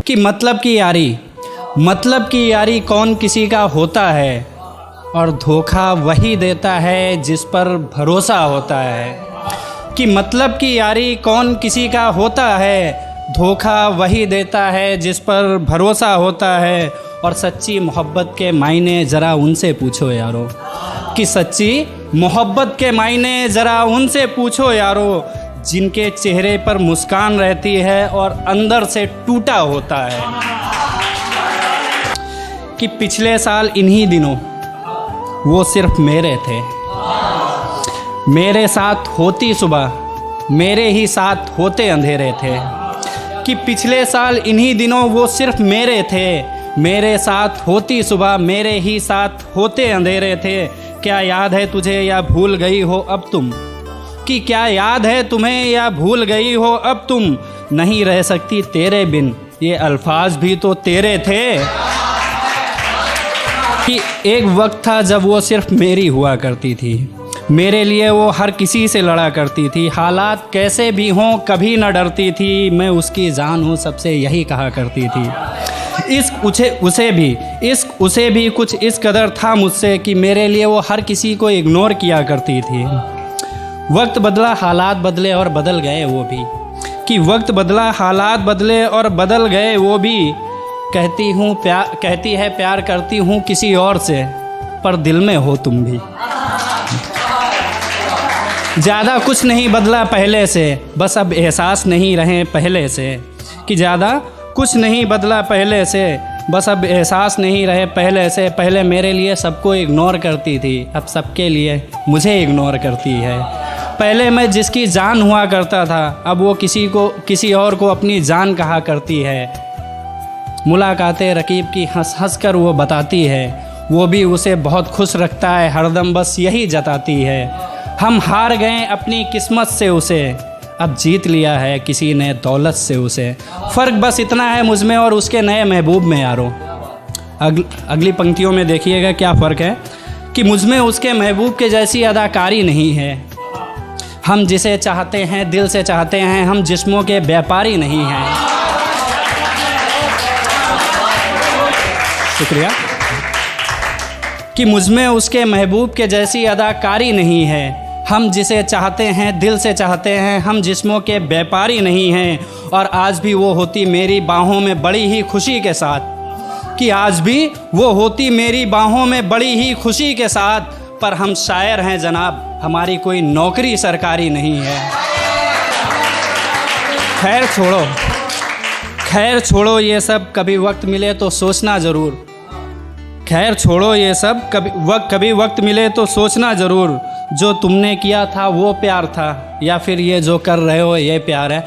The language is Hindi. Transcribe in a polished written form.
कि मतलब की यारी कौन किसी का होता है और धोखा वही देता है जिस पर भरोसा होता है। कि मतलब की यारी कौन किसी का होता है, धोखा वही देता है जिस पर भरोसा होता है। और सच्ची मोहब्बत के मायने ज़रा उनसे पूछो यारो, कि सच्ची मोहब्बत के मायने ज़रा उनसे पूछो यारो, जिनके चेहरे पर मुस्कान रहती है और अंदर से टूटा होता है। कि पिछले साल इन्हीं दिनों वो सिर्फ मेरे थे, मेरे साथ होती सुबह, मेरे ही साथ होते अंधेरे थे। कि पिछले साल इन्हीं दिनों वो सिर्फ मेरे थे, मेरे साथ होती सुबह, मेरे ही साथ होते अंधेरे थे। क्या याद है तुझे या भूल गई हो अब तुम, कि क्या याद है तुम्हें या भूल गई हो अब तुम, नहीं रह सकती तेरे बिन, ये अल्फाज भी तो तेरे थे। कि एक वक्त था जब वो सिर्फ मेरी हुआ करती थी, मेरे लिए वो हर किसी से लड़ा करती थी। हालात कैसे भी हों कभी न डरती थी, मैं उसकी जान हूँ सबसे यही कहा करती थी। इश्क उसे भी कुछ इस कदर था मुझसे कि मेरे लिए वो हर किसी को इग्नोर किया करती थी। वक्त बदला हालात बदले और बदल गए वो भी, कि वक्त बदला हालात बदले और बदल गए वो भी। कहती है प्यार करती हूँ किसी और से, पर दिल में हो तुम भी। ज़्यादा कुछ नहीं बदला पहले से, बस अब एहसास नहीं रहे पहले से। कि ज़्यादा कुछ नहीं बदला पहले से, बस अब एहसास नहीं रहे पहले से। पहले मेरे लिए सबको इग्नोर करती थी, अब सबके लिए मुझे इग्नोर करती है। पहले मैं जिसकी जान हुआ करता था, अब वो किसी और को अपनी जान कहा करती है। मुलाकातें रकीब की हंस हंस कर वो बताती है, वो भी उसे बहुत खुश रखता है, हरदम बस यही जताती है। हम हार गए अपनी किस्मत से उसे, अब जीत लिया है किसी ने दौलत से उसे। फ़र्क बस इतना है मुझ में और उसके नए महबूब में यारो। अगली पंक्तियों में देखिएगा क्या फ़र्क है। कि मुझ में उसके महबूब के जैसी अदाकारी नहीं है, हम जिसे चाहते हैं दिल से चाहते हैं, हम जिस्मों के व्यापारी नहीं हैं। शुक्रिया। कि मुझ में उसके महबूब के जैसी अदाकारी नहीं है, हम जिसे चाहते हैं दिल से चाहते हैं, हम जिस्मों के व्यापारी नहीं हैं। और आज भी वो होती मेरी बाहों में बड़ी ही खुशी के साथ, कि आज भी वो होती मेरी बाहों में बड़ी ही खुशी के साथ। पर हम शायर हैं जनाब, हमारी कोई नौकरी सरकारी नहीं है। खैर छोड़ो ये सब, कभी वक्त मिले तो सोचना ज़रूर। खैर छोड़ो ये सब, कभी वक्त मिले तो सोचना ज़रूर। जो तुमने किया था वो प्यार था, या फिर ये जो कर रहे हो ये प्यार है।